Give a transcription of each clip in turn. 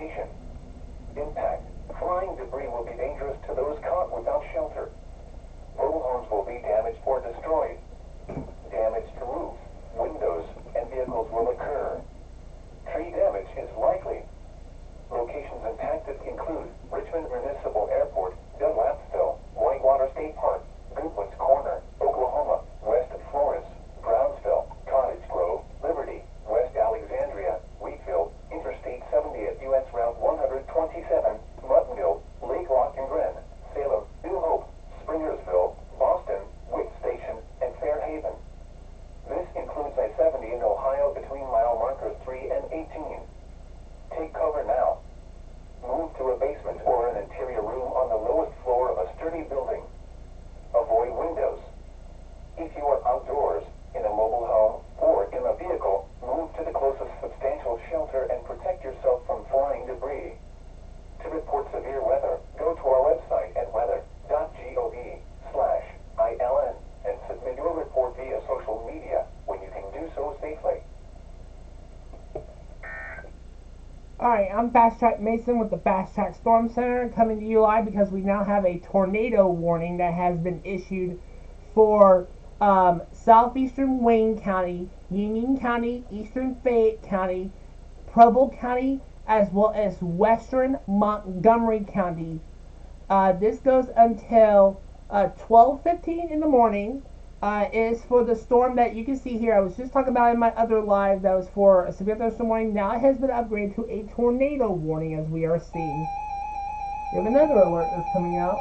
location. Impact. Flying debris will be dangerous to those caught without shelter. Mobile homes will be damaged or destroyed. Damage to roofs, windows, and vehicles will occur. Tree damage is likely. Locations impacted include Richmond Municipal Airport, Dunlapsville, Whitewater State Park, Goodwin's Corner, Oklahoma, West Flores, Brownsville, Cottage Grove, Liberty, West Alexandria, Wheatfield, Interstate 70 at US Route 127, Muttonville, Lake Lockingren, Salem, New Hope, Springersville, Boston, Witt Station, and Fairhaven. This includes I-70 in Ohio between mile markers 3 and 18. Take cover now. Move to a basement or an interior room on the lowest floor of a sturdy building. Avoid windows. If you are outdoors, in a mobile home, or in a vehicle, move to the closest substantial shelter and protect yourself from flying debris. To report severe weather, go to our website at weather.gov/ILN and submit your report via social media when you can do so safely. Alright, I'm Fast Track Mason with the Fast Track Storm Center, coming to you live because we now have a tornado warning that has been issued for southeastern Wayne County, Union County, eastern Fayette County, Preble County, as well as western Montgomery County. This goes until 12:15 in the morning. Is for the storm that you can see here. I was just talking about in my other live that was for a severe thunderstorm warning. Now it has been upgraded to a tornado warning, as we are seeing. We have another alert that's coming out.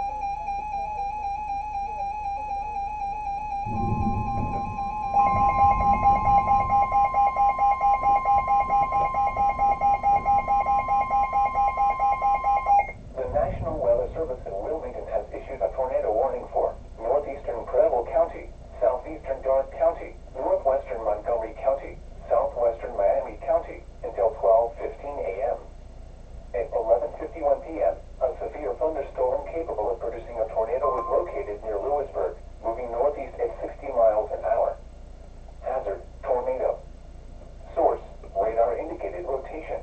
The National Weather Service in Wilmington has issued a tornado warning for northeastern Preble County, southeastern Darke County, northwestern Montgomery County, southwestern Miami County until 12:15 a.m. At 11:51 p.m., a severe thunderstorm capable of producing a tornado was located near Lewisburg, moving northeast at 60 miles an hour. Hazard: tornado. Source: radar indicated rotation.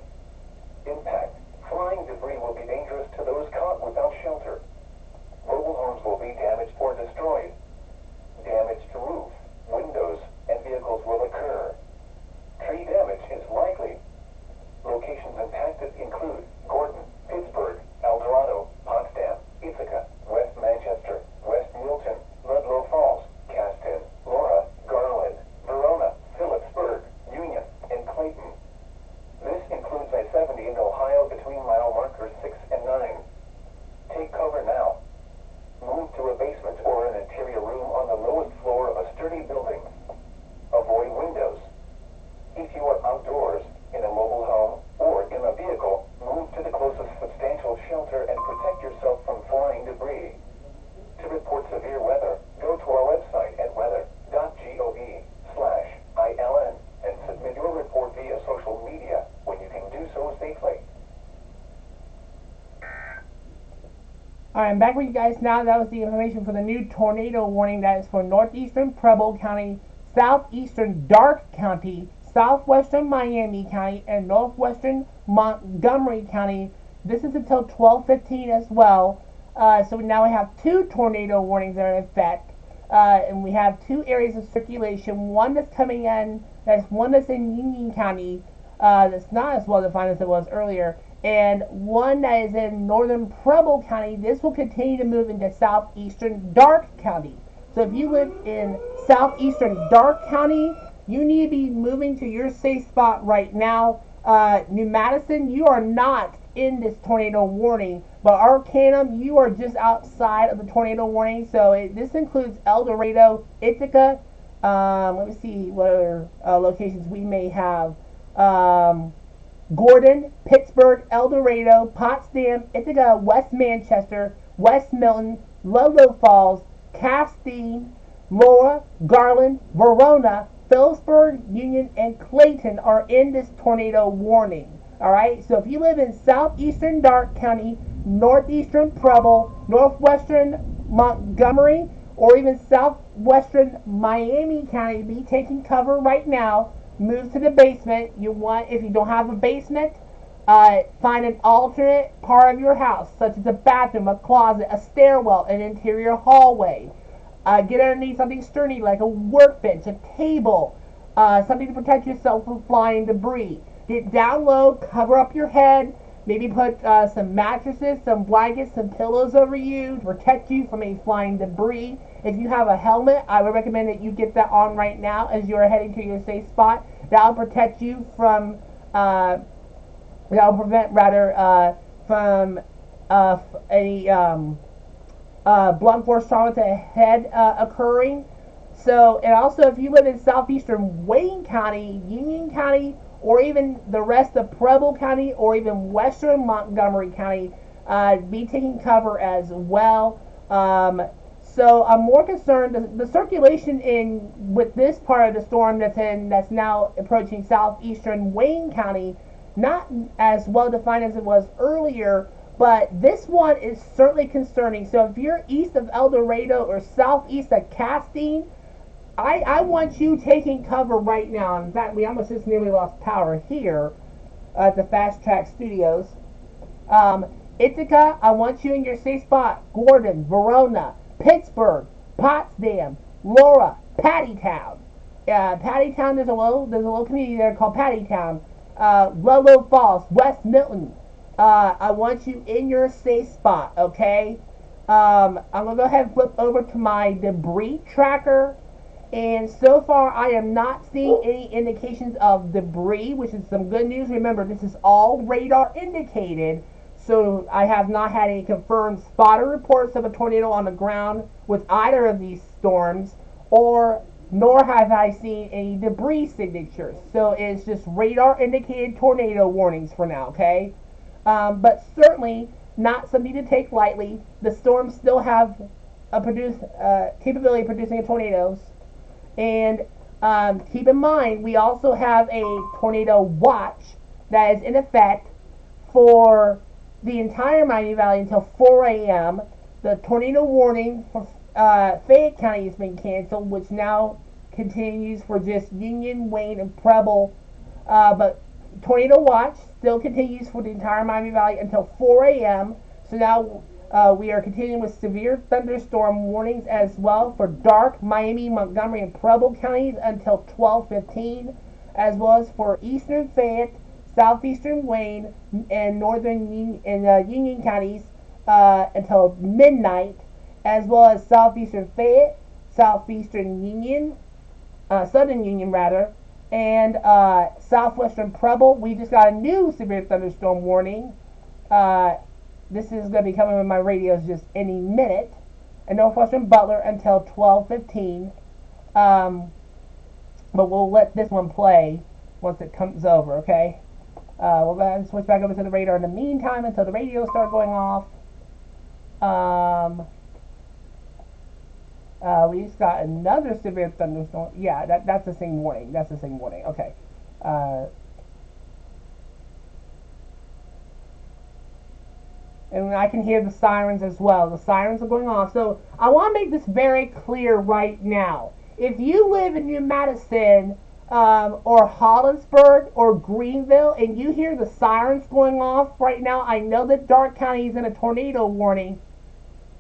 Impact: flying debris will be dangerous to those caught without shelter. Mobile homes will be damaged or destroyed. Damage to roofs, windows, and vehicles will occur. Tree damage is likely. Locations impacted include Gordon, Pittsburgh, El Dorado, Potsdam, Ithaca, West Manchester, West Milton, Ludlow Falls, Caston, Laura, Garland, Verona, Phillipsburg, Union, and Clayton. This includes I-70 in Ohio between mile markers 6 and 9. Take cover now. Move to a basement or an interior room on the lowest floor of a sturdy building. Avoid windows. If you are outdoors, in a mobile home, or in a vehicle, move to the closest substantial shelter and protect yourself from flying debris. To report severe weather, go to our website at weather.gov/ILN and submit your report via social media when you can do so safely. Alright, I'm back with you guys now. That was the information for the new tornado warning that is for northeastern Preble County, southeastern Darke County, southwestern Miami County, and northwestern Montgomery County. This is until 12:15 as well. So now we have two tornado warnings that are in effect. And we have two areas of circulation. One that's coming in, one that's in Union County, that's not as well defined as it was earlier, and one that is in northern Preble County. This will continue to move into southeastern Darke County. So if you live in southeastern Darke County, you need to be moving to your safe spot right now. New Madison, you are not in this tornado warning, but Arcanum, you are just outside of the tornado warning. So this includes El Dorado, Ithaca. Let me see what other locations we may have. Gordon, Pittsburgh, El Dorado, Potsdam, Ithaca, West Manchester, West Milton, Ludlow Falls, Caston, Laura, Garland, Verona, Phillipsburg, Union, and Clayton are in this tornado warning. Alright, so if you live in southeastern Darke County, northeastern Preble, northwestern Montgomery, or even southwestern Miami County, be taking cover right now. Move to the basement. If you don't have a basement, Find an alternate part of your house, such as a bathroom, a closet, a stairwell, an interior hallway. Get underneath something sturdy like a workbench, a table, something to protect yourself from flying debris. Get down low, cover up your head, maybe put some mattresses, some blankets, some pillows over you to protect you from any flying debris. If you have a helmet, I would recommend that you get that on right now as you are heading to your safe spot. That'll protect you from, that'll prevent rather, from any blunt force trauma to head occurring. So, and also if you live in southeastern Wayne County, Union County, or even the rest of Preble County, or even western Montgomery County, be taking cover as well. So I'm more concerned the circulation in with this part of the storm that's now approaching southeastern Wayne County, not as well defined as it was earlier, but this one is certainly concerning. So if you're east of El Dorado or southeast of Castine, I want you taking cover right now. In fact, we almost just nearly lost power here at the Fast Track Studios. Ithaca, I want you in your safe spot. Gordon, Verona, Pittsburgh, Potsdam, Laura, Pattytown. Pattytown, there's a little community there called Pattytown. Ludlow Falls, West Milton. I want you in your safe spot, okay? I'm going to go ahead and flip over to my debris tracker. And so far, I am not seeing any indications of debris, which is some good news. Remember, this is all radar indicated. So I have not had any confirmed spotter reports of a tornado on the ground with either of these storms, nor have I seen any debris signatures. So it's just radar indicated tornado warnings for now, okay? But certainly not something to take lightly. The storms still have a capability of producing tornadoes. And keep in mind, we also have a tornado watch that is in effect for the entire Miami Valley until 4 a.m. The tornado warning for Fayette County has been canceled, which now continues for just Union, Wayne, and Preble. But tornado watch still continues for the entire Miami Valley until 4 a.m. So now we are continuing with severe thunderstorm warnings as well for Darke, Miami, Montgomery, and Preble counties until 12:15, as well as for eastern Fayette, southeastern Wayne, and northern Union counties until midnight, as well as southeastern Fayette, southeastern Union, southern Union rather, and southwestern Preble. We just got a new severe thunderstorm warning. This is going to be coming on my radios just any minute. And northwestern Butler until 12:15. But we'll let this one play once it comes over, okay? We'll go ahead and switch back over to the radar in the meantime until the radios start going off. We just got another severe thunderstorm. Yeah, that's the same warning. That's the same warning. Okay. And I can hear the sirens as well. The sirens are going off. So I want to make this very clear right now. If you live in New Madison or Hollinsburg or Greenville and you hear the sirens going off right now, I know that Darke County is in a tornado warning.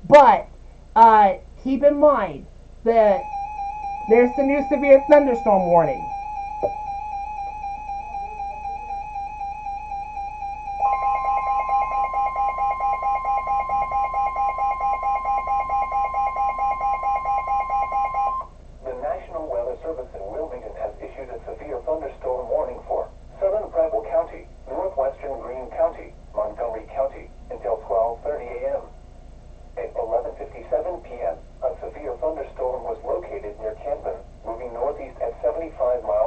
But keep in mind that there's the new severe thunderstorm warning. The National Weather Service in Wilmington has issued a severe thunderstorm warning for southern Preble County, northwestern Greene County, Montgomery County until 12:30 a.m. At 11:57 p.m., a severe thunderstorm was located near Canton, moving northeast at 75 miles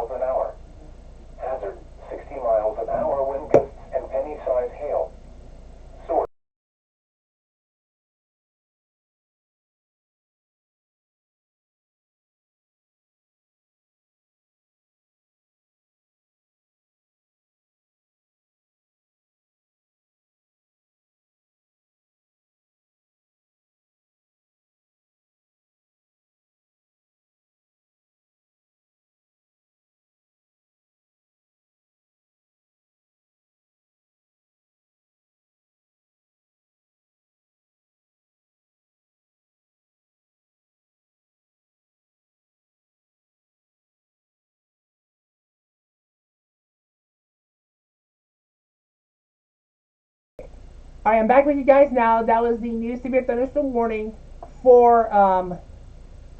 I am back with you guys now. That was the new severe thunderstorm warning for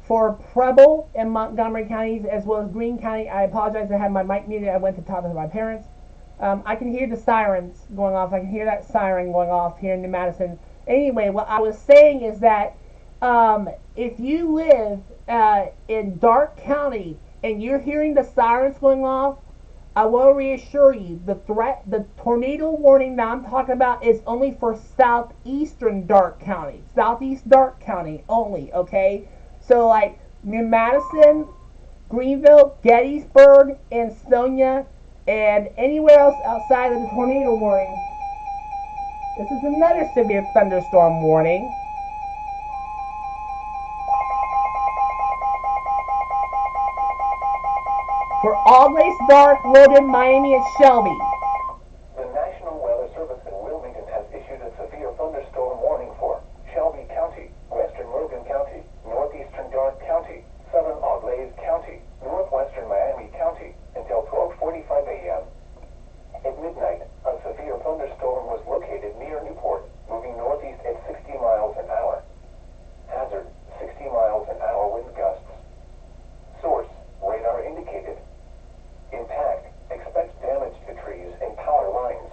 Preble and Montgomery counties as well as Greene County. I apologize, I had my mic muted. I went to talk to my parents. I can hear the sirens going off. I can hear that siren going off here in New Madison. Anyway, what I was saying is that if you live in Darke County and you're hearing the sirens going off, I will reassure you, the tornado warning that I'm talking about is only for southeastern Darke County, southeast Darke County only, okay? So like New Madison, Greenville, Gettysburg, Ansonia, and anywhere else outside of the tornado warning. This is another severe thunderstorm warning. For Auglaize, Darke, Logan, Miami, and Shelby. The National Weather Service in Wilmington has issued a severe thunderstorm warning for Shelby County, western Logan County, northeastern Darke County, southern Auglaize County, northwestern Miami County until 12:45 a.m. At midnight, a severe thunderstorm was located near Newport, moving northeast at 60 miles an hour. Hazard, 60 miles an hour wind gusts. Source, radar indicated. Impact, expect damage to trees and power lines.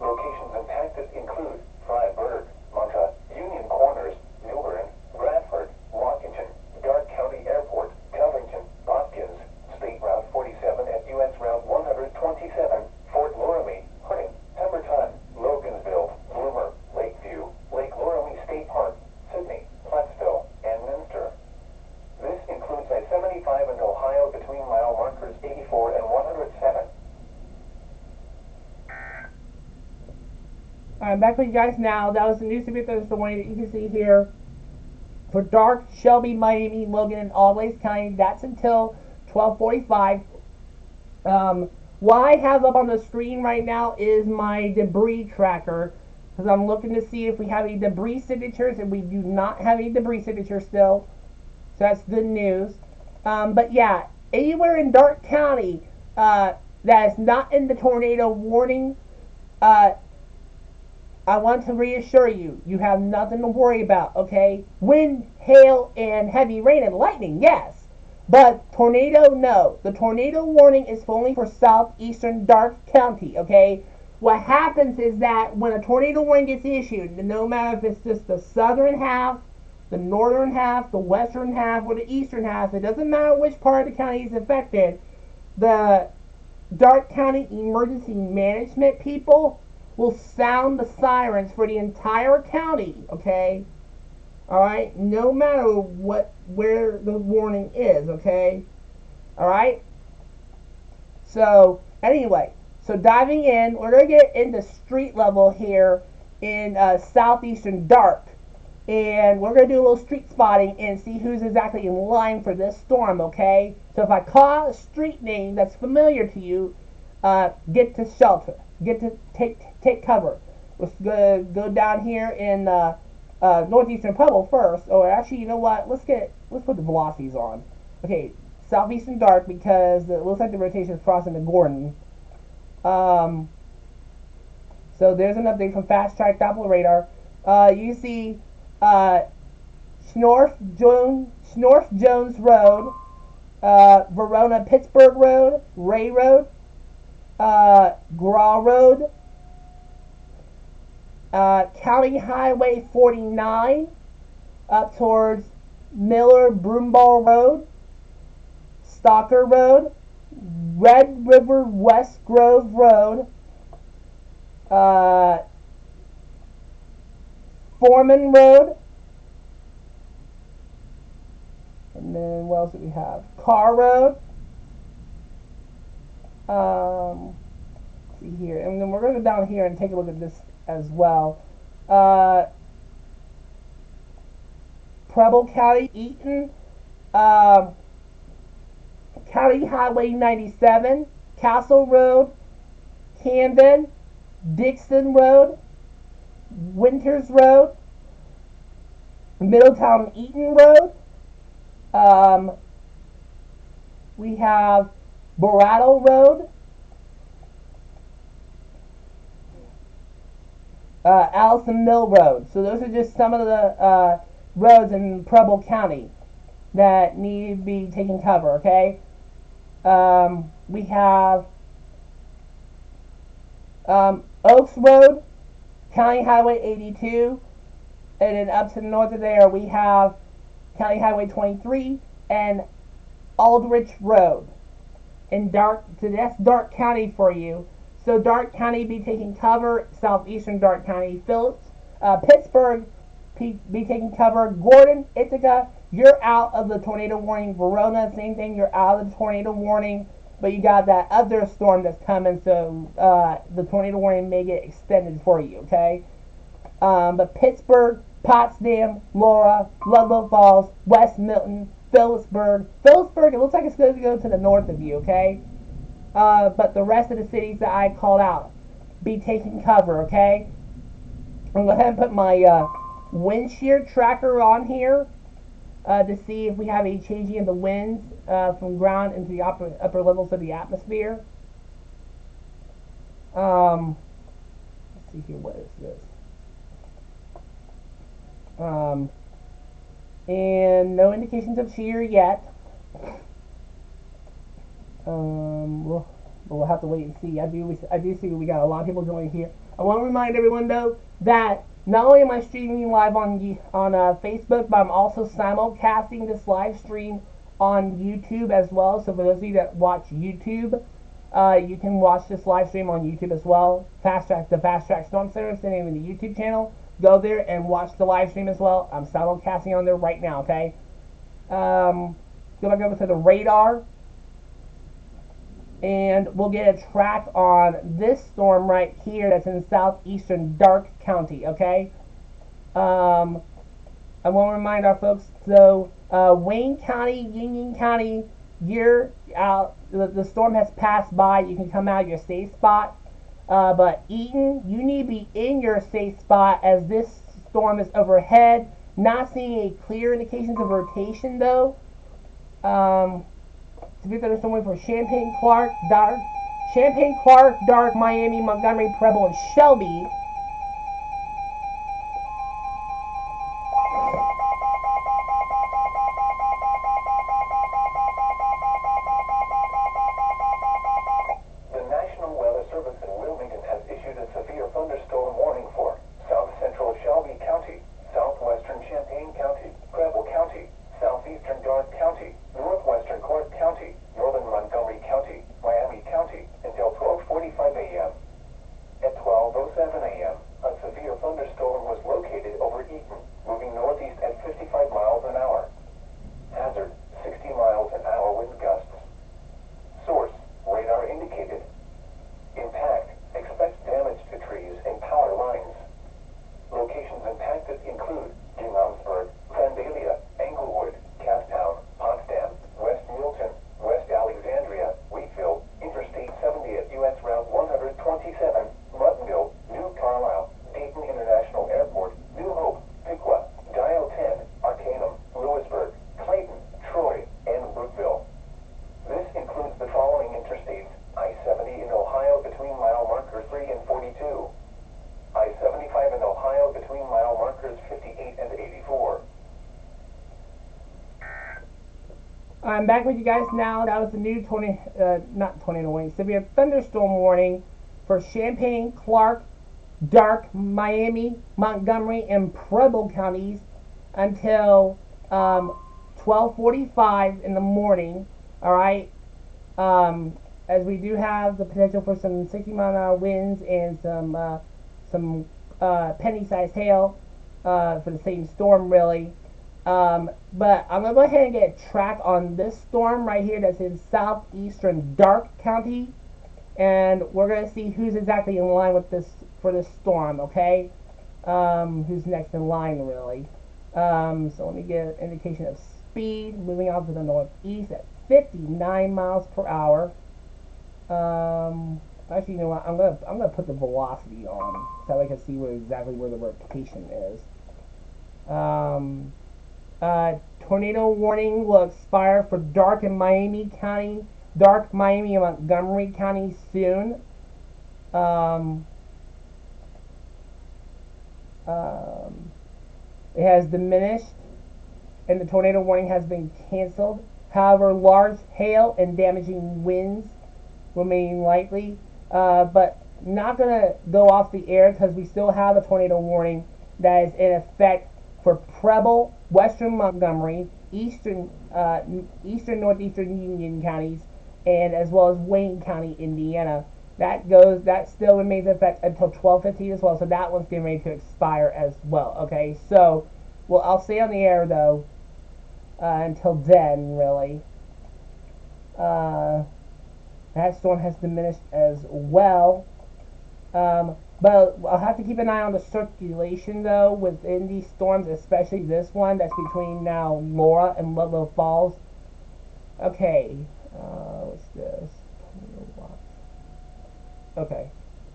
Locations impacted include Fryeburg, Monta, Union Corners, Milburn, Bradford, Washington, Darke County Airport, Covington, Hopkins, State Route 47 at U.S. Route 127, Fort Loramie, Harding, Pemberton, Logansville, Bloomer, Lakeview, Lake Loramie State Park, Sydney, Plattsville, and Minster. This includes I-75 in Ohio between mile markers 84 and 107. I'm back with you guys now. That was the new severe thunderstorm warning that you can see here for Darke, Shelby, Miami, Logan, and Auglaize County. That's until 12:45. What I have up on the screen right now is my debris tracker because I'm looking to see if we have any debris signatures, and we do not have any debris signatures still. So that's good news. But yeah, anywhere in Darke County that is not in the tornado warning, I want to reassure you, you have nothing to worry about, okay? Wind, hail, and heavy rain and lightning, yes. But tornado, no. The tornado warning is only for southeastern Darke County, okay? What happens is that when a tornado warning gets issued, no matter if it's just the southern half, the northern half, the western half, or the eastern half, it doesn't matter which part of the county is affected, the Darke County Emergency Management people will sound the sirens for the entire county, okay? Alright? No matter where the warning is, okay? Alright? So, anyway, so diving in, we're going to get into street level here in southeastern Darke. And we're going to do a little street spotting and see who's exactly in line for this storm, okay? So if I call a street name that's familiar to you, get to shelter. Get to take cover. Let's go down here in northeastern Pueblo first. Or actually, you know what? Let's put the velocities on. Okay, southeastern Darke because it looks like the rotation is crossing the Gordon. So there's an update from Fast Track Doppler radar. You see Snorf Jones Road, Verona Pittsburgh Road, Ray Road, Graw Road, County Highway 49 up towards Miller Broomball Road, Stalker Road, Red River West Grove Road, Foreman Road, and then what else do we have? Carr Road. Let's see here, and then we're going to go down here and take a look at this as well. Preble County, Eaton, County Highway 97, Castle Road, Camden, Dixon Road, Winters Road, Middletown Eaton Road. We have Borato Road, Allison Mill Road. So those are just some of the roads in Preble County that need to be taken cover, okay? We have Oaks Road, County Highway 82, and then up to the north of there we have County Highway 23 and Aldrich Road. In so that's Darke County for you. So Darke County be taking cover, southeastern Darke County, Phillips, Pittsburgh be taking cover, Gordon, Ithaca, you're out of the tornado warning. Verona, same thing, you're out of the tornado warning, but you got that other storm that's coming, so the tornado warning may get extended for you, okay? But Pittsburgh, Potsdam, Laura, Ludlow Falls, West Milton, Phillipsburg, it looks like it's going to go to the north of you, okay? But the rest of the cities that I called out, be taking cover, okay? I'm going to go ahead and put my wind shear tracker on here to see if we have any changing of the winds from ground into the upper levels of the atmosphere. Let's see here, what is this? And no indications of shear yet. We'll have to wait and see. I do see we got a lot of people joining here. I want to remind everyone though that not only am I streaming live on Facebook, but I'm also simulcasting this live stream on YouTube as well. So for those of you that watch YouTube, you can watch this live stream on YouTube as well. The Fast Track Storm Center is the name of the YouTube channel. Go there and watch the live stream as well. I'm simulcasting on there right now, okay? Go back over to the radar. And we'll get a track on this storm right here that's in southeastern Darke County, okay? I want to remind our folks, so Wayne County, Union County, you're out. The storm has passed by. You can come out of your safe spot. But Eaton, you need to be in your safe spot as this storm is overhead. Not seeing any clear indications of rotation though. To be there, someone for Champaign, Clark, Darke, Miami, Montgomery, Preble, and Shelby. The National Weather Service in Wilmington has issued a severe thunderstorm warning for south central Shelby County, southwestern Champaign County, Preble County, southeastern Darke County, northwestern Clark County, northern Montgomery County, Miami County, until 12:45 a.m. At 12:07 a.m., a severe thunderstorm was located over Eaton, moving northeast at 55 miles an hour. Hazard, 60 miles an hour wind gusts. Source, radar indicated. Impact, expect damage to trees and power lines. Locations impacted include Genombsburg, Vandalia, Englewood, Castown, Potsdam, West Milton, West Alexandria, Wheatville, Interstate 70 at U.S. Route 127, Muttonville, New Carlisle, Dayton International Airport, New Hope, Piqua, Dial 10, Arcanum, Lewisburg, Clayton, Troy, and Brookville. This includes the following interstates: I-70 in Ohio between mile markers 3 and 42. I-75 in Ohio between mile markers 58 and 84. I'm back with you guys now. That was the new severe thunderstorm warning for Champaign, Clark, Darke, Miami, Montgomery, and Preble counties until 12:45 in the morning. All right. As we do have the potential for some 60-mile-an-hour winds and some penny-sized hail for the same storm, really. But I'm going to go ahead and get a track on this storm right here that's in southeastern Darke County. And we're going to see who's exactly in line with this for this storm, okay? Who's next in line, really. So let me get an indication of speed. Moving out to the northeast at 59 miles per hour. Actually, you know what? I'm gonna put the velocity on so I can see exactly where the rotation is. Tornado warning will expire for Darke and Miami County, Darke, Miami, and Montgomery County soon. Um, it has diminished, and the tornado warning has been canceled. However, large hail and damaging winds remain likely, but not going to go off the air because we still have a tornado warning that is in effect for Preble, Western Montgomery, Eastern Northeastern Union counties, and as well as Wayne County, Indiana. That still remains in effect until 12:15 as well. So that one's getting ready to expire as well. Okay, so well, I'll stay on the air though until then, really. Uh, that storm has diminished as well. But I'll have to keep an eye on the circulation though within these storms, especially this one that's between now Laura and Ludlow Falls. Okay, what's this? Tornado watch. Okay,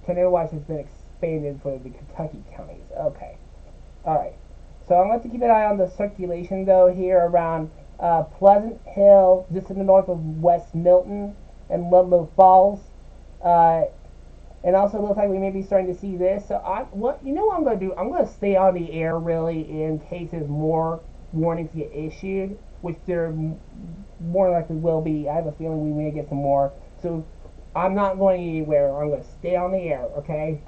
tornado watch has been expanded for the Kentucky counties. Okay, all right. So I'm going to keep an eye on the circulation though here around Pleasant Hill, just in the north of West Milton and Ludlow Falls. Uh, and also looks like we may be starting to see this. So what I'm going to do? I'm going to stay on the air really in case there's more warnings get issued, which there more likely will be. I have a feeling we may get some more. So I'm not going anywhere. I'm going to stay on the air. Okay.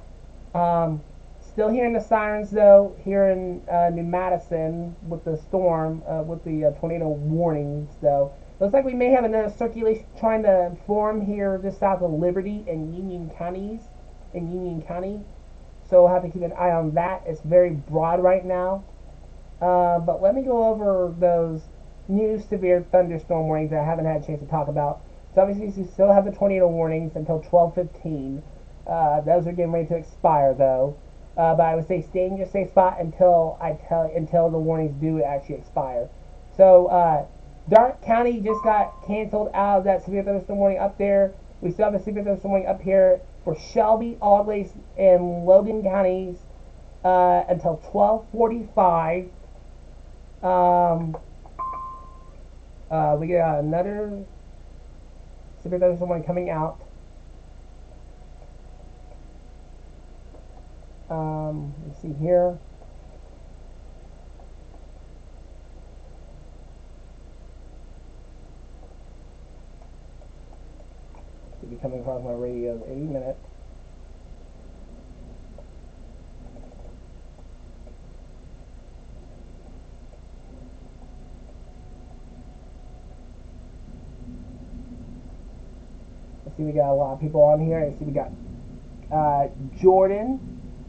Still hearing the sirens though here in New Madison with the storm, with the tornado warnings though. Looks like we may have another circulation trying to form here just south of Liberty and Union County. So we'll have to keep an eye on that. It's very broad right now. But let me go over those new severe thunderstorm warnings that I haven't had a chance to talk about. So obviously you still have the tornado warnings until 12:15. Those are getting ready to expire though. But I would say stay in your safe spot until the warnings do actually expire. So Darke County just got canceled out of that severe thunderstorm warning up there. We still have a severe thunderstorm warning up here for Shelby, Auglaize, and Logan counties until 12:45. We got another severe thunderstorm warning coming out. Let's see here. Should be coming across my radio any minute. I see we got a lot of people on here. I see we got Jordan.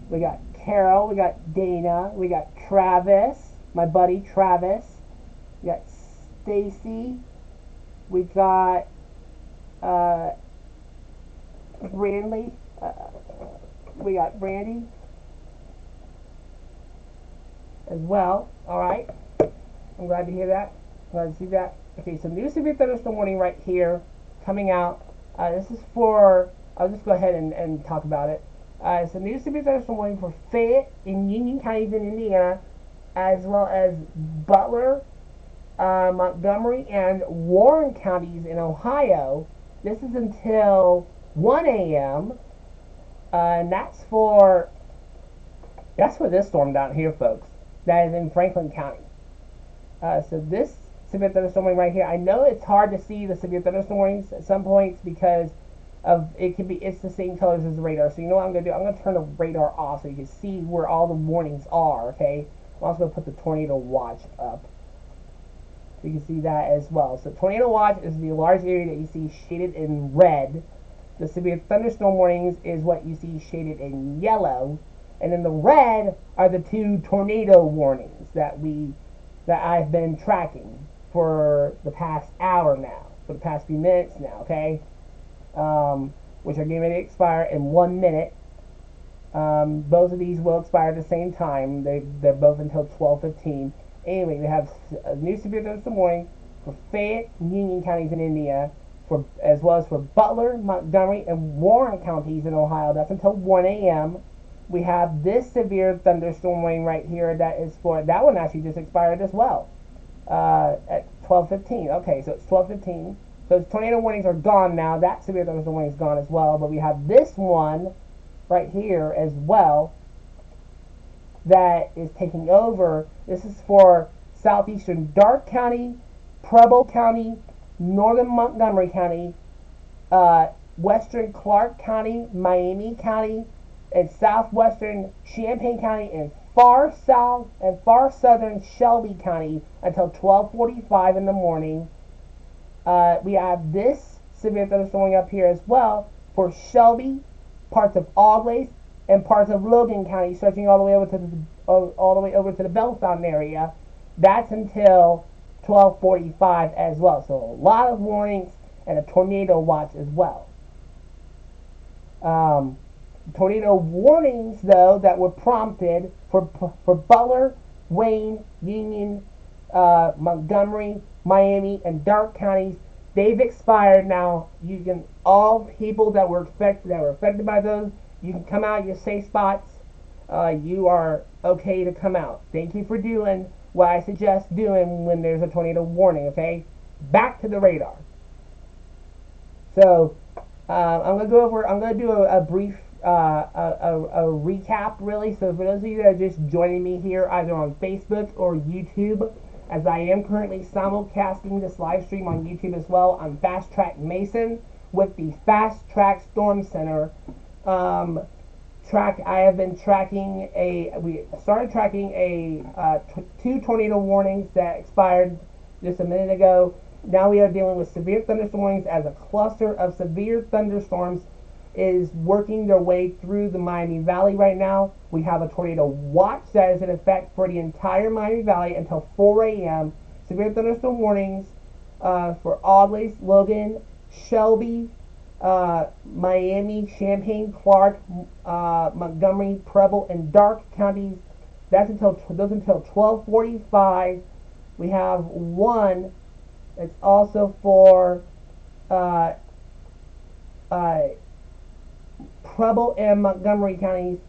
We got Carol, we got Dana, we got Travis, my buddy Travis, we got Stacy, we got Brandley, we got Brandy as well. Alright, I'm glad to hear that. Glad to see that. Okay, so new severe thunderstorm warning right here coming out. This is for, I'll just go ahead and talk about it. It's a new severe thunderstorm warning for Fayette and Union counties in Indiana, as well as Butler, Montgomery, and Warren counties in Ohio. This is until 1 a.m. And that's for this storm down here, folks. That is in Franklin County. So this severe thunderstorm warning right here, I know it's hard to see the severe thunderstorm warnings at some points because it's the same colors as the radar. So you know what I'm going to do? I'm going to turn the radar off so you can see where all the warnings are, okay? I'm also going to put the tornado watch up so you can see that as well. So tornado watch is the large area that you see shaded in red. The severe thunderstorm warnings is what you see shaded in yellow. And then the red are the two tornado warnings that I've been tracking for the past hour now, for the past few minutes now, okay? Which are getting ready to expire in 1 minute. Both of these will expire at the same time. They're both until 12:15. Anyway, we have a new severe thunderstorm warning for Fayette and Union counties in India, as well as for Butler, Montgomery, and Warren counties in Ohio. That's until 1 a.m. We have this severe thunderstorm warning right here. That one actually just expired as well at 12:15. Okay, so it's 12:15. So the tornado warnings are gone now. That severe thunderstorm warning is gone as well. But we have this one right here as well. that is taking over. This is for southeastern Darke County, Preble County, northern Montgomery County, western Clark County, Miami County, and southwestern Champaign County, and far south and far southern Shelby County until 12:45 in the morning. We have this severe thunderstorm up here as well for Shelby, parts of Auglaize, and parts of Logan County, stretching all the way over to the Bell Fountain area. That's until 12:45 as well. So a lot of warnings and a tornado watch as well. Tornado warnings, though, that were prompted for Butler, Wayne, Union, Montgomery, Miami, and Darke counties, they've expired now. You can all people that were affected by those, you can come out your safe spots. You are okay to come out. Thank you for doing what I suggest doing when there's a tornado warning. Okay, back to the radar. So I'm gonna do a brief a recap, really. So for those of you that are just joining me here, either on Facebook or YouTube, as I am currently simulcasting this live stream on YouTube as well, I'm Fast Track Mason with the Fast Track Storm Center. I have been tracking we started tracking two tornado warnings that expired just a minute ago. Now we are dealing with severe thunderstorms as a cluster of severe thunderstorms is working their way through the Miami Valley right now. We have a tornado watch that is in effect for the entire Miami Valley until 4 a.m. Severe thunderstorm warnings for Auglaize, Logan, Shelby, Miami, Champaign, Clark, Montgomery, Preble, and Darke counties. Those until 12:45. We have one that's also for Preble and Montgomery counties.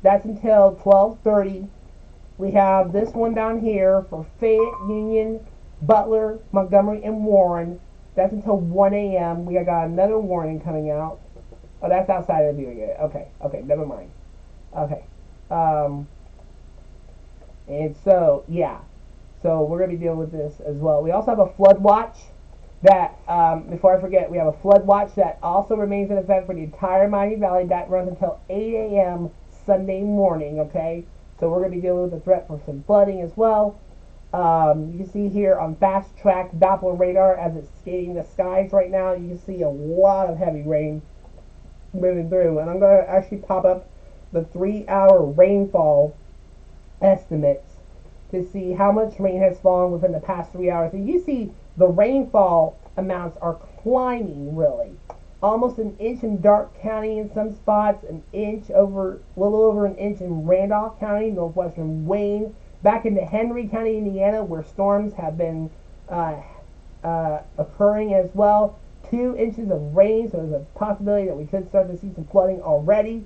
That's until 12:30. We have this one down here for Fayette, Union, Butler, Montgomery, and Warren. That's until 1 a.m. We got another warning coming out. Oh, that's outside of the viewing area. Okay, never mind. Okay. And so, yeah. So we're going to be dealing with this as well. We also have a flood watch that, before I forget, we have a flood watch that also remains in effect for the entire Miami Valley. That runs until 8 a.m. Sunday morning, okay? So we're going to be dealing with the threat for some flooding as well. You can see here on Fast Track Doppler radar as it's scanning the skies right now, you can see a lot of heavy rain moving through. And I'm going to actually pop up the 3-hour rainfall estimates to see how much rain has fallen within the past 3 hours. And you see the rainfall amounts are climbing, really. Almost an inch in Darke County in some spots, a little over an inch in Randolph County, northwestern Wayne. Back into Henry County, Indiana, where storms have been occurring as well. 2 inches of rain, so there's a possibility that we could start to see some flooding already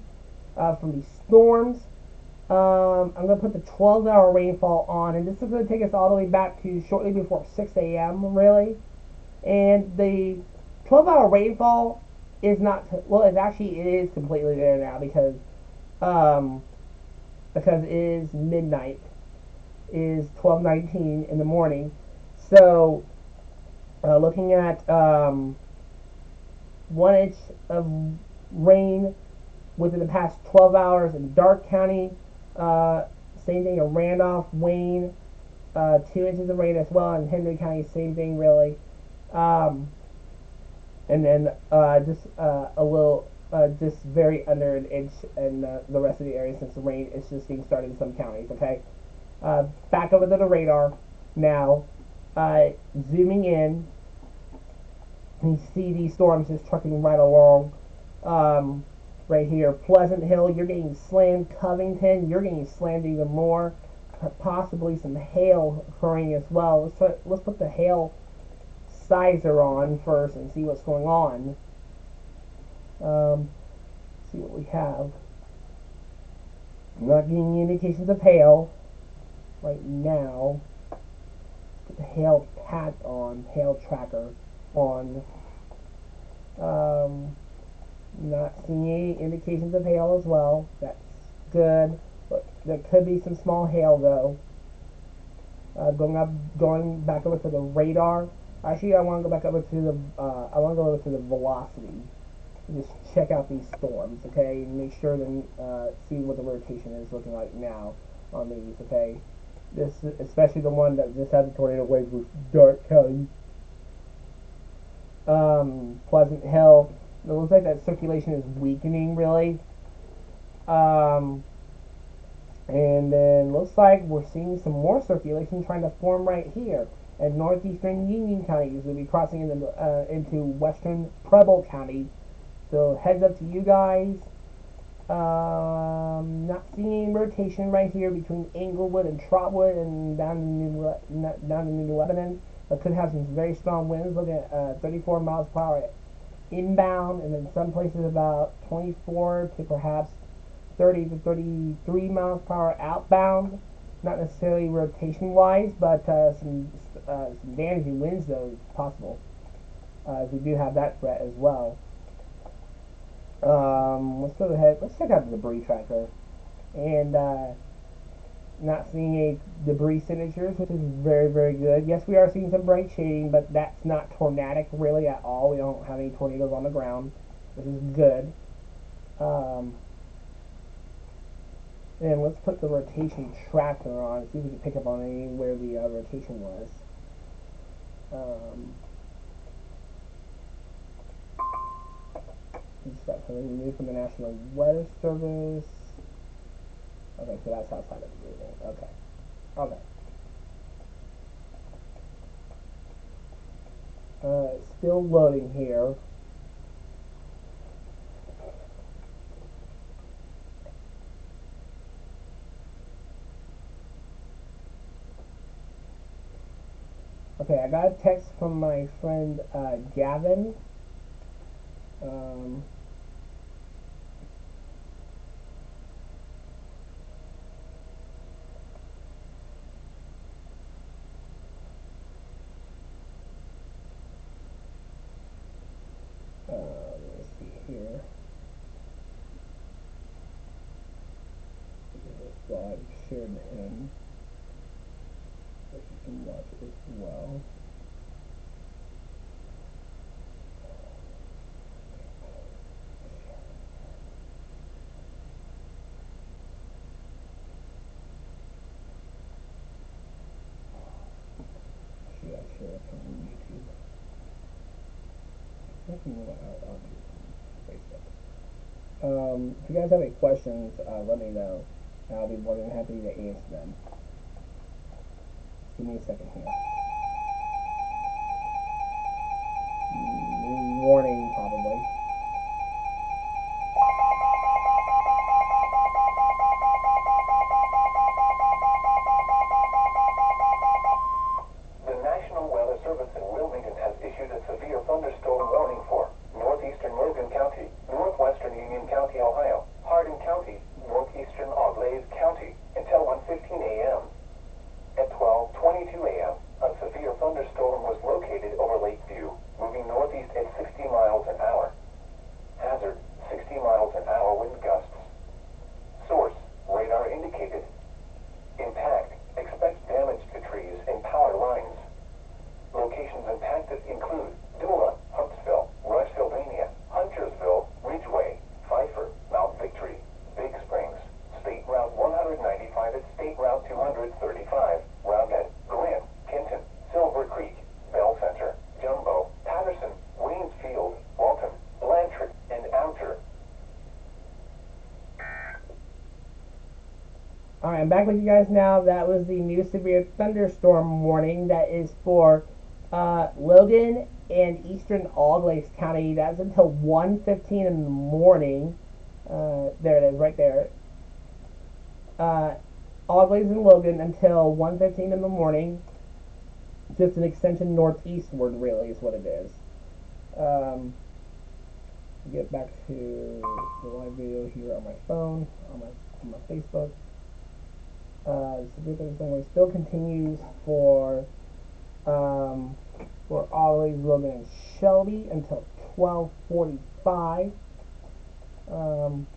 from these storms. I'm going to put the 12-hour rainfall on, and this is going to take us all the way back to shortly before 6 a.m., really. And the 12-hour rainfall is not, it is completely there now because it is midnight. Is 12:19 in the morning. So looking at 1 inch of rain within the past 12 hours in Darke County. Same thing in Randolph, Wayne. 2 inches of rain as well in Henry County. Same thing, really. And then just a little, just very under an inch in the rest of the area since the rain is just being started in some counties. Okay. Back over to the radar now. Zooming in, you see these storms just trucking right along. Right here, Pleasant Hill, you're getting slammed. Covington, you're getting slammed even more. Possibly some hail occurring as well. Let's put the hail sizer on first and see what's going on. See what we have. I'm not getting any indications of hail right now. Put the hail pack on, hail tracker on. Not seeing any indications of hail as well. That's good. But There could be some small hail though. Going back over to the radar. Actually, I want to go back over to the velocity. Just check out these storms, okay, and make sure to see what the rotation is looking like now on these, okay. This, especially the one that just had the tornado wave, was Dark County, Pleasant Hill. It looks like that circulation is weakening really. And then looks like we're seeing some more circulation trying to form right here. And northeastern Union County is going to be crossing into western Preble County. So heads up to you guys. Not seeing any rotation right here between Englewood and Trotwood and down to New Lebanon. But could have some very strong winds, looking at 34 miles per hour inbound, and in some places about 24 to perhaps 30 to 33 miles per hour outbound. Not necessarily rotation-wise, but some damaging winds though is possible, as we do have that threat as well. Let's go ahead. Let's check out the debris tracker, and not seeing any debris signatures, which is very, very good. Yes, we are seeing some bright shading, but that's not tornadic really at all. We don't have any tornadoes on the ground, which is good. And let's put the rotation tracker on, see if we can pick up on where the rotation was. Just got something new from the National Weather Service. Okay, so that's outside of the reading. Okay. Okay. Still loading here. Okay, I got a text from my friend Gavin. Let's see here. So I've shared him, so you can watch it as well. Actually, I share it from YouTube. I can know what I'll do from Facebook. If you guys have any questions, let me know. I'll be more than happy to answer them. Just give me a second here. Warning, probably. The National Weather Service in Wilmington has issued a severe thunderstorm warning for northeastern Logan County, northwestern Union County, Ohio, Hardin County, northeastern Auglaize County, until 1:15 a.m. At 12:22 a.m., a severe thunderstorm was located over Lakeview, moving northeast at 60 miles an hour. Hazard, 60 miles an hour wind gusts. Source, radar indicated. Impact, expect damage to trees and power lines. Locations impacted include Dula, Huntsville, Rushville, Huntersville, Ridgeway, Pfeiffer, Mount Victory, Big Springs, State Route 195 at State Route 235, Roundhead, Graham, Kenton, Silver Creek, Bell Center, Jumbo, Patterson, Waynesfield, Walton, Blanchard, and Outer. Alright, I'm back with you guys now. That was the new severe thunderstorm warning that is for Logan and eastern Auglaize County. That's until 1:15 in the morning. There it is, right there. Auglaize and Logan until 1:15 in the morning. Just an extension northeastward, really, is what it is. Get back to the live video here on my phone, on my Facebook. The severe thunderstorm still continues for Auglaize, Logan, and Shelby until 12:45. I'm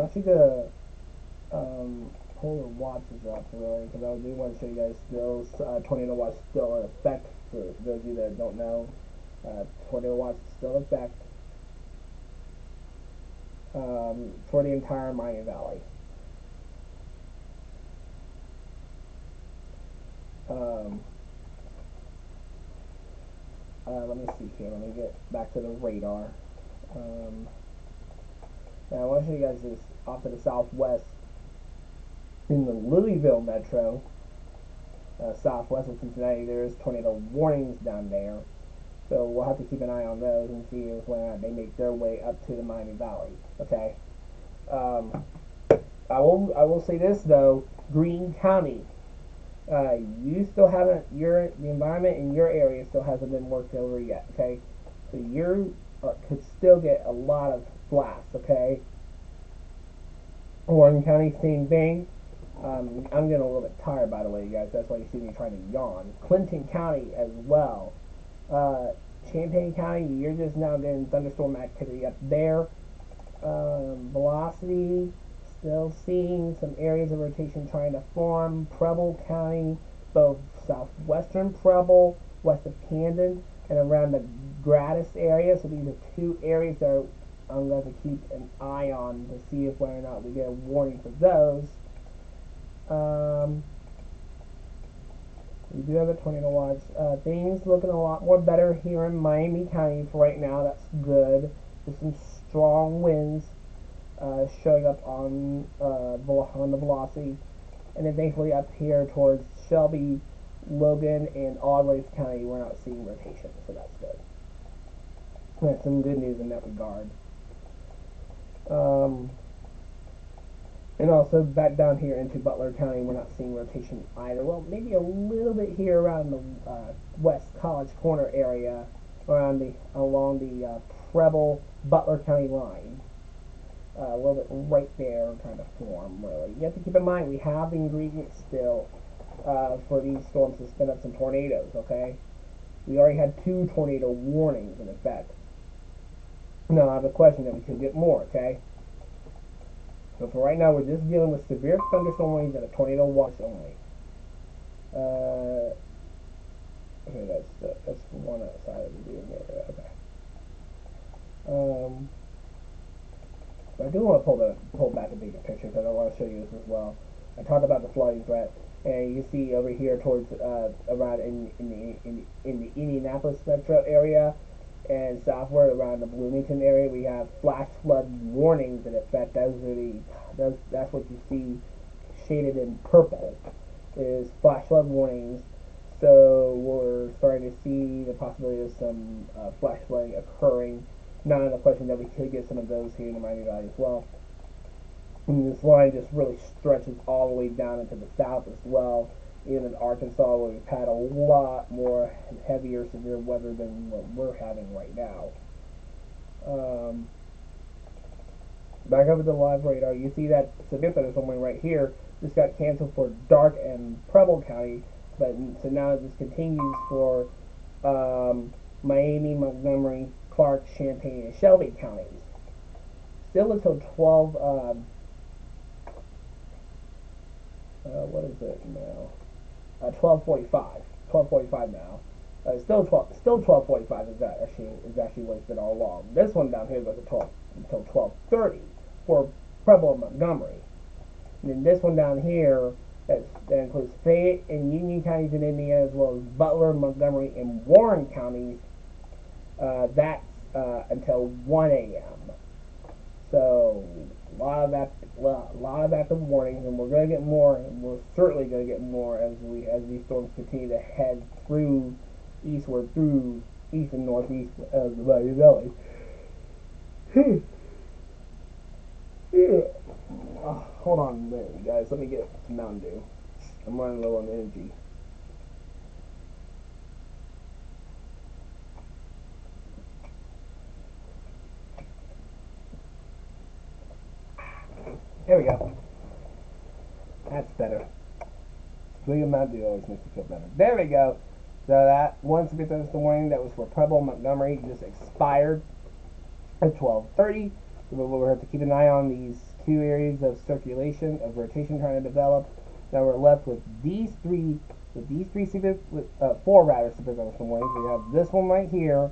actually gonna Polar watches up really because I do want to show you guys still tornado watch still in effect for those of you that don't know. Tornado watch is still in effect for the entire Miami Valley. Um, let me see here. Let me get back to the radar. Now I want to show you guys this off to the southwest in the Louisville metro, southwest of Cincinnati. There's tornado warnings down there, so we'll have to keep an eye on those and see if whether or not they make their way up to the Miami Valley. Okay. Um, I will say this though, Greene County. You still haven't the environment in your area still hasn't been worked over yet. Okay, so you could still get a lot of blasts. Okay, Warren County, same thing. I'm getting a little bit tired, by the way, you guys. That's why you see me trying to yawn. Clinton County as well. Champaign County, you're just now getting thunderstorm activity up there. Velocity, still seeing some areas of rotation trying to form. Preble County, both southwestern Preble, west of Camden, and around the Gratis area. So these are two areas that I'm going to keep an eye on to see if whether or not we get a warning for those. We do have a tornado watch. Things looking a lot more better here in Miami County for right now. That's good. There's some strong winds showing up on the velocity, and then thankfully up here towards Shelby, Logan, and Always County, we're not seeing rotation, so that's good. That's some good news in that regard. And also back down here into Butler County, we're not seeing rotation either. Well, maybe a little bit here around the West College Corner area, along the Preble Butler County line. A little bit right there, trying to form. Really, you have to keep in mind we have the ingredients still for these storms to spin up some tornadoes. Okay, we already had 2 tornado warnings in effect. Now I have a question that we could get more. Okay. So for right now, we're just dealing with severe thunderstorm warnings and a tornado watch only. Okay, that's one outside of the Dune area. Okay. I do want to pull back a bigger picture because I want to show you this as well. I talked about the flooding threat, and you see over here towards around in the Indianapolis metro area and southward around the Bloomington area, we have flash flood warnings in effect. That's what you see shaded in purple is flash flood warnings. So we're starting to see the possibility of some flash flooding occurring. Not in the question that we could get some of those here in the Miami Valley as well. And this line just really stretches all the way down into the south as well. Even in Arkansas, where we've had a lot more heavier, severe weather than what we're having right now. Back over the live radar, you see that severe thunderstorm right here just got canceled for Darke and Preble County, but so now this continues for Miami, Montgomery, Clark, Champaign, and Shelby counties. Still until 12. What is it now? 12:45. 12:45 now. Still 12:45 is actually what it's been all along. This one down here goes until 12:30 for Preble and Montgomery. And then this one down here that includes Fayette and Union counties in Indiana, as well as Butler, Montgomery, and Warren counties. That's until 1 a.m. So a lot of active warnings, and we're going to get more. And we're certainly going to get more as these storms continue to head eastward through east and northeast of the Miami Valley. Yeah. Hold on a minute, you guys. Let me get some Mountain Dew. I'm running low on energy. There we go. That's better. Drinking Mountain Dew always makes me feel better. There we go. So that one severe thunderstorm warning that was for Preble, Montgomery just expired at 12:30. So we'll have to keep an eye on these two areas of circulation, of rotation trying to develop. Now we're left with four rather superconductor warnings. We have this one right here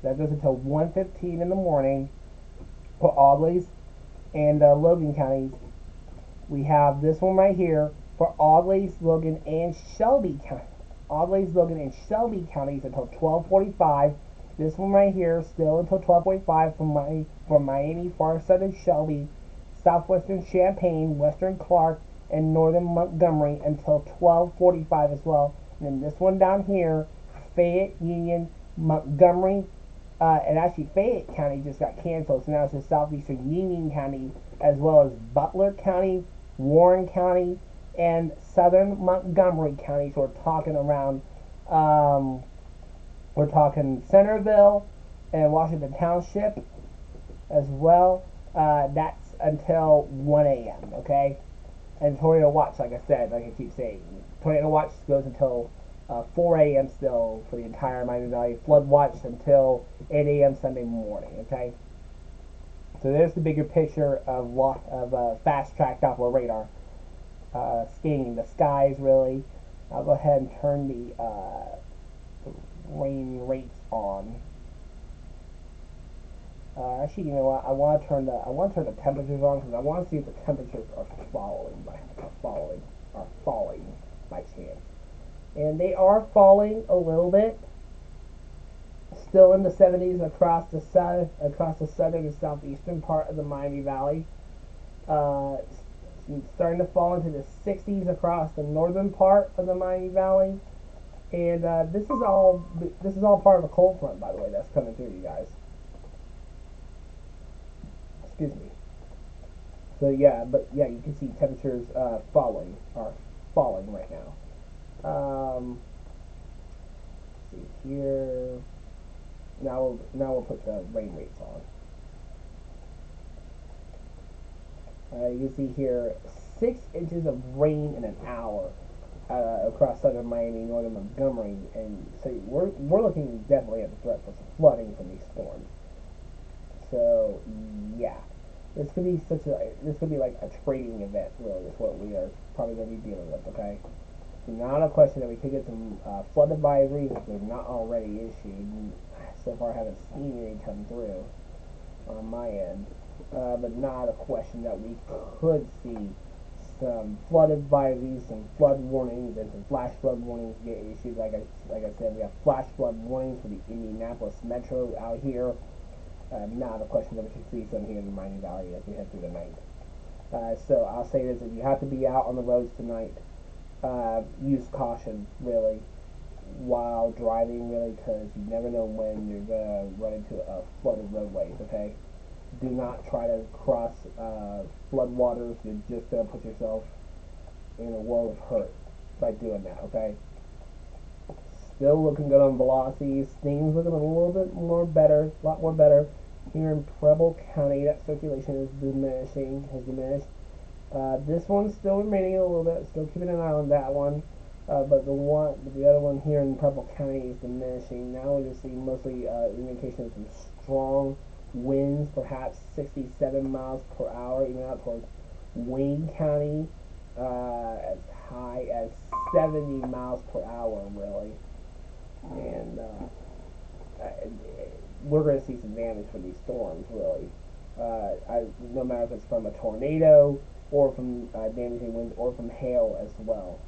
that goes until 1:15 in the morning for Auglaize and Logan counties. We have this one right here for Auglaize, Logan, and Shelby County. Auglaize, Logan, and Shelby counties until 12:45. This one right here still until 12:45 from Miami, far southern Shelby, southwestern Champaign, western Clark, and northern Montgomery until 12:45 as well. And then this one down here, Fayette, Union, Montgomery, and actually Fayette County just got canceled, so now it's just southeastern Union County, as well as Butler County, Warren County, and southern Montgomery County. So we're talking Centerville and Washington Township as well. That's until 1 a.m., okay? And Tornado Watch, like I said, like I keep saying, Tornado Watch goes until 4 a.m. still for the entire Miami Valley. Flood Watch until 8 a.m. Sunday morning, okay? So there's the bigger picture of fast-track Doppler radar scanning the skies, really. I'll go ahead and turn the rain rates on. Actually, you know what? I want to turn the temperatures on because I want to see if the temperatures are falling by chance. And they are falling a little bit. Still in the 70s across the southern and southeastern part of the Miami Valley. Starting to fall into the 60s across the northern part of the Miami Valley. And this is all part of a cold front, by the way, that's coming through, you guys. Excuse me. So yeah, you can see temperatures are falling right now. Let's see here. Now we'll put the rain rates on. You can see here 6 inches of rain in an hour across southern Miami, northern Montgomery, and so we're looking definitely at the threat for some flooding from these storms. So yeah, this could be like a trading event. Really, is what we are probably going to be dealing with. Okay, so not a question that we could get some flood advisories if they're not already issued. So far, I haven't seen any come through on my end. But not a question that we could see some flood advisories, some flood warnings, and some flash flood warnings get issued. Like I said, we have flash flood warnings for the Indianapolis Metro out here. Not a question that we could see some here in the Miami Valley as we head through the night. So I'll say this: if you have to be out on the roads tonight, use caution, really, while driving, really, because you never know when you're gonna run into a flooded roadways. Okay. Do not try to cross flood waters. You're just going to put yourself in a world of hurt by doing that, okay? Still looking good on velocities. Things looking a little bit more better, a lot more better. Here in Preble County, that circulation has diminished. This one's still remaining a little bit, still keeping an eye on that one. But the other one here in Preble County is diminishing. Now we're just seeing mostly indications of strong winds, perhaps 67 miles per hour, even out towards Wayne County, as high as 70 miles per hour, really. And we're going to see some damage from these storms, really. No matter if it's from a tornado, or from damaging winds, or from hail as well.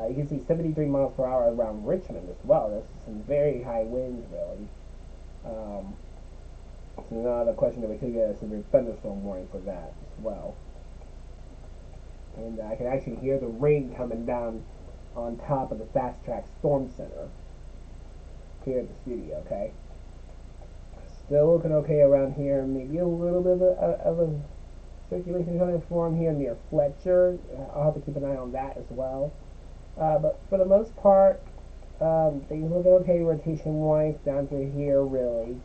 You can see 73 miles per hour around Richmond as well. There's some very high winds, really. So not a question that we could get a severe thunderstorm warning for that as well. And I can actually hear the rain coming down on top of the Fast Track Storm Center here at the studio, okay? Still looking okay around here. Maybe a little bit of a circulation trying to form here near Fletcher. I'll have to keep an eye on that as well. But for the most part, things looking okay rotation-wise down through here, really.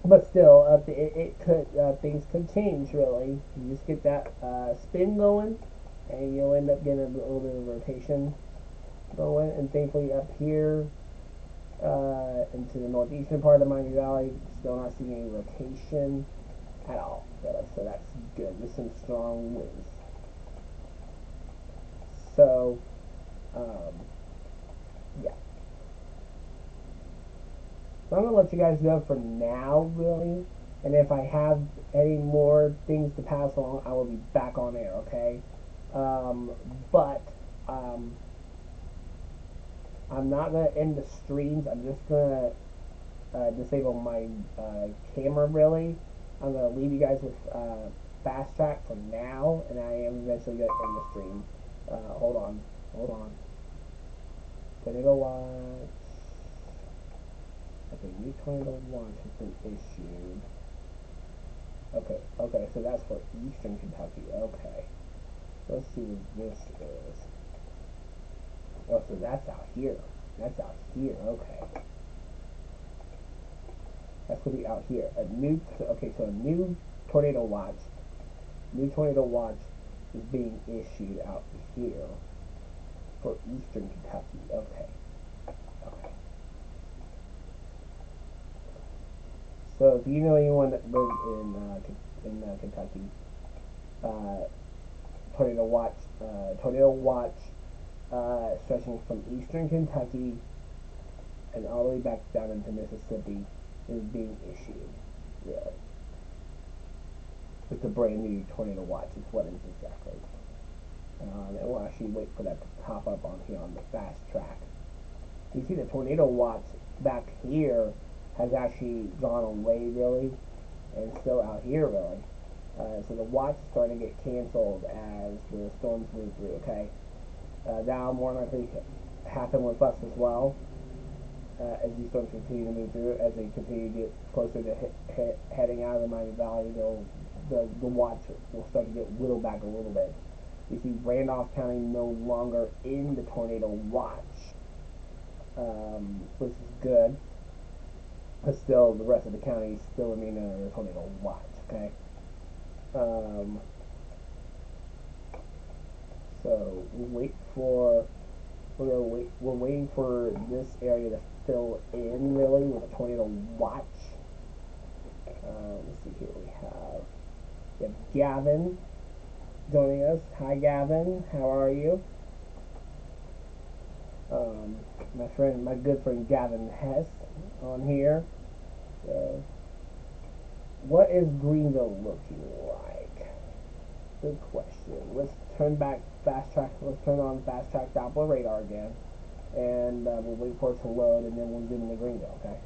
But still, things could change, really. You just get that spin going, and you'll end up getting a little bit of rotation going. And thankfully, up here into the northeastern part of the Miami Valley, still not seeing any rotation. at all, really. So that's good. Just some strong winds. So, um, yeah. So I'm gonna let you guys go for now, really. And if I have any more things to pass along, I will be back on air. Okay. Um, but um, I'm not gonna end the streams. I'm just gonna disable my camera. Really, I'm gonna leave you guys with fast track for now, and I am eventually gonna end the stream. Hold on. Tornado watch. Okay, new tornado watch has been issued. Okay, so that's for Eastern Kentucky. Okay, let's see what this is. Oh, so that's out here. That's out here. Okay, that's gonna be out here. So a new tornado watch. New tornado watch is being issued out here for Eastern Kentucky. Okay. Okay. So if you know anyone that lives in Kentucky, uh, tornado watch stretching from Eastern Kentucky and all the way back down into Mississippi is being issued. Really, it's a brand new tornado watch. Is what it is exactly. And we'll actually wait for that to pop up on here on the fast track. You see the tornado watch back here has actually gone away really, and still out here really. So the watch is starting to get canceled as the storms move through. Okay, that'll more likely happen with us as well. As these storms continue to move through, as they continue to get closer to heading out of the Miami Valley, the watch will start to get whittled back a little bit. You see Randolph County no longer in the tornado watch, which is good, but still the rest of the counties still remain under the tornado watch. Okay, um, so we're waiting for this area to fill in really with a tornado watch. Let's see here. We have Gavin joining us. Hi, Gavin. How are you? Um, my good friend Gavin Hess on here. So, what is Greenville looking like? Good question. Let's turn back fast track. Let's turn on fast track Doppler radar again, and we'll wait for it to load, and then we'll zoom into Greenville. Okay.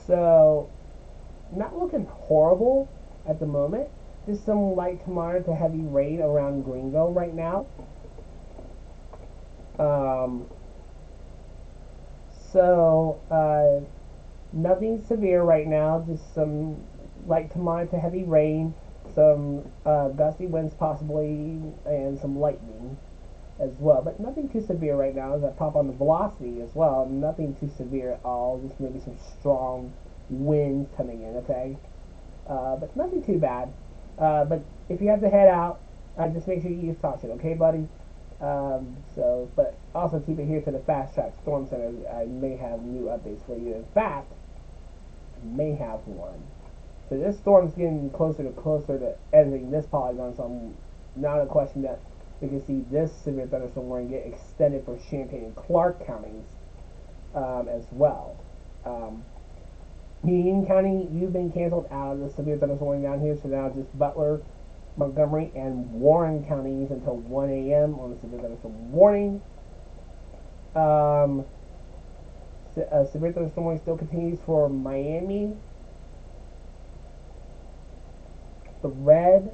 So, not looking horrible at the moment. Just some light to moderate to heavy rain around Greenville right now. Um, so, nothing severe right now. Just some light to moderate to heavy rain, some gusty winds possibly, and some lightning as well. But nothing too severe right now. As I pop on the velocity as well, nothing too severe at all. Just maybe some strong winds coming in. Okay. But nothing too bad. But if you have to head out, just make sure you use caution, okay, buddy? But also keep it here to the Fast Track Storm Center. I may have new updates for you. In fact, I may have one. So this storm's getting closer to ending this polygon, so I'm not a question that we can see this severe thunderstorm warning get extended for Champaign and Clark counties as well. Union County, you've been canceled out of the severe thunderstorm warning down here, so now just Butler, Montgomery, and Warren counties until 1 a.m. on the severe thunderstorm warning. Severe thunderstorm warning still continues for Miami. The red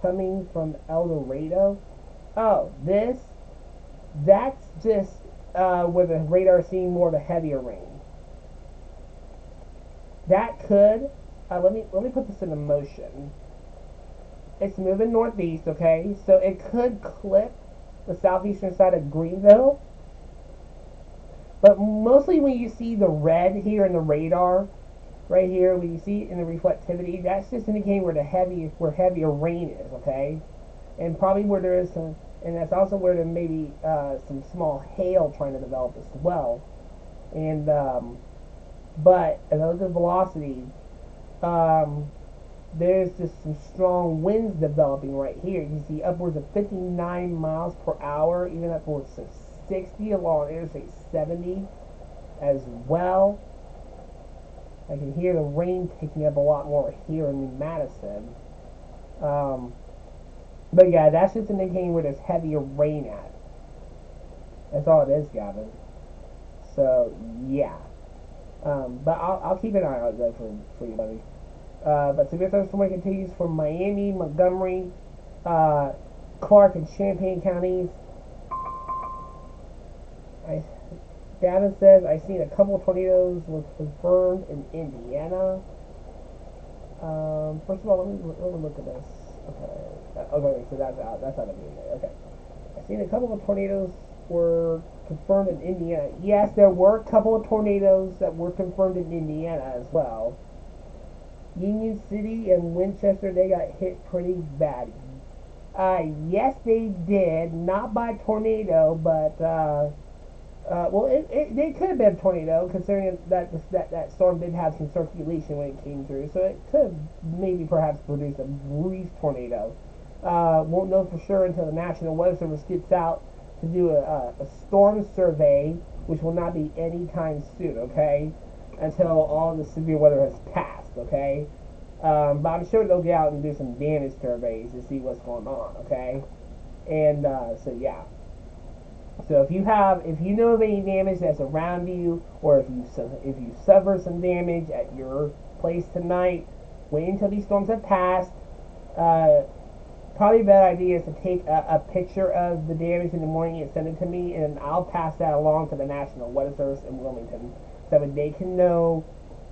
coming from El Dorado. Oh, that's just where the radar is seeing more of the heavier rain. That could let me put this into motion. It's moving northeast, okay? So it could clip the southeastern side of Greenville. But mostly when you see the red here in the radar, right here, when you see it in the reflectivity, that's just indicating where heavier rain is, okay? And probably where there is some, and that's also where there may be some small hail trying to develop as well. And but as I look at velocity, there's just some strong winds developing right here. You see upwards of 59 miles per hour, even upwards to 60 along Interstate 70 as well. I can hear the rain picking up a lot more here in New Madison. But yeah, that's just indicating where there's heavier rain at. That's all it is, Gavin. So yeah. But I'll keep an eye out though for you, buddy. But severe thunderstorm continues for Miami, Montgomery, Clark, and Champaign counties. Gavin says, I've seen a couple of tornadoes was confirmed in Indiana. First of all, let me look at this. Okay, so that's out of Indiana. Okay. I've seen a couple of tornadoes were confirmed in Indiana. Yes, there were a couple of tornadoes that were confirmed in Indiana as well. Union City and Winchester, they got hit pretty bad. Yes, they did. Not by tornado, but, well, they could have been a tornado, considering that storm did have some circulation when it came through. So it could have maybe perhaps produced a brief tornado. Won't know for sure until the National Weather Service gets out to do a storm survey, which will not be anytime soon, okay? Until all the severe weather has passed, okay? But I'm sure they'll get out and do some damage surveys to see what's going on, okay? And so yeah. So if you know of any damage that's around you, or if you suffer some damage at your place tonight, wait until these storms have passed. Probably a bad idea is to take a picture of the damage in the morning and send it to me, and I'll pass that along to the National Weather Service in Wilmington, so that they can know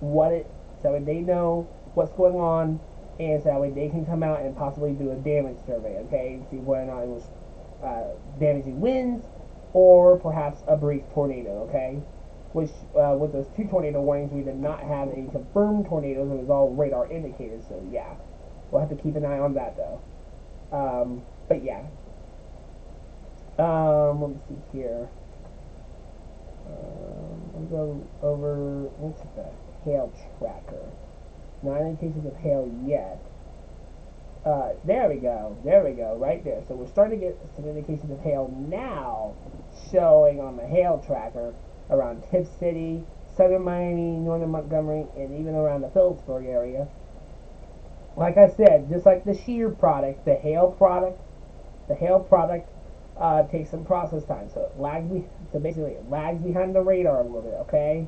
so that they know what's going on, and so that way they can come out and possibly do a damage survey, okay, see whether or not it was damaging winds or perhaps a brief tornado, okay? Which with those 2 tornado warnings, we did not have any confirmed tornadoes. It was all radar indicated, so yeah, we'll have to keep an eye on that though. But yeah. Let me see here. I'll go over, let's check the hail tracker. Not any cases of hail yet. There we go, right there. So we're starting to get some indications of hail now showing on the hail tracker around Tipp City, southern Miami, northern Montgomery, and even around the Phillipsburg area. Like I said, just like the shear product, the hail product takes some process time, so basically it lags behind the radar a little bit, okay?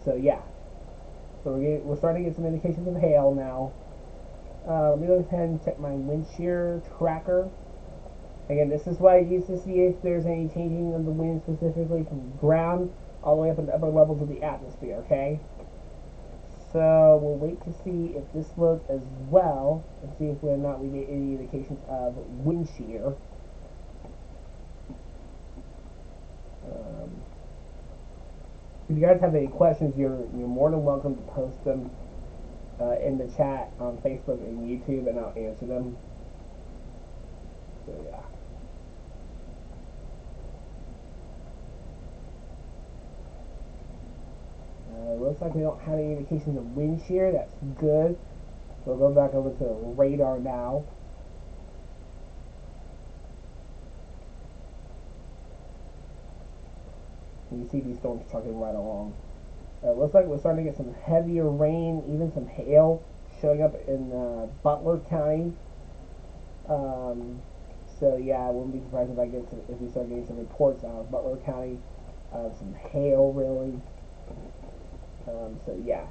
So yeah, so we're starting to get some indications of hail now. Let me go ahead and check my wind shear tracker. Again, this is what I use to see if there's any changing of the wind, specifically from ground all the way up in the upper levels of the atmosphere, okay? So we'll wait to see if this loads as well, and see if whether or not we get any indications of wind shear. If you guys have any questions, you're more than welcome to post them in the chat on Facebook and YouTube, and I'll answer them. So yeah. Looks like we don't have any indications of wind shear. That's good. We'll go back over to the radar now. You see these storms trucking right along. Looks like we're starting to get some heavier rain, even some hail showing up in Butler County. So yeah, I wouldn't be surprised if we start getting some reports out of Butler County of some hail, really. So yeah.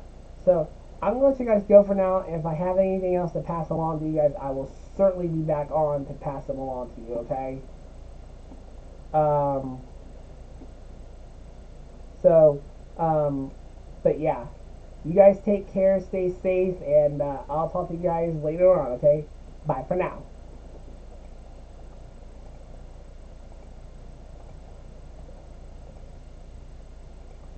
So I'm going to let you guys go for now, and if I have anything else to pass along to you guys, I will certainly be back on to pass them along to you, okay? But yeah, you guys take care, stay safe, and I'll talk to you guys later on, okay? Bye for now.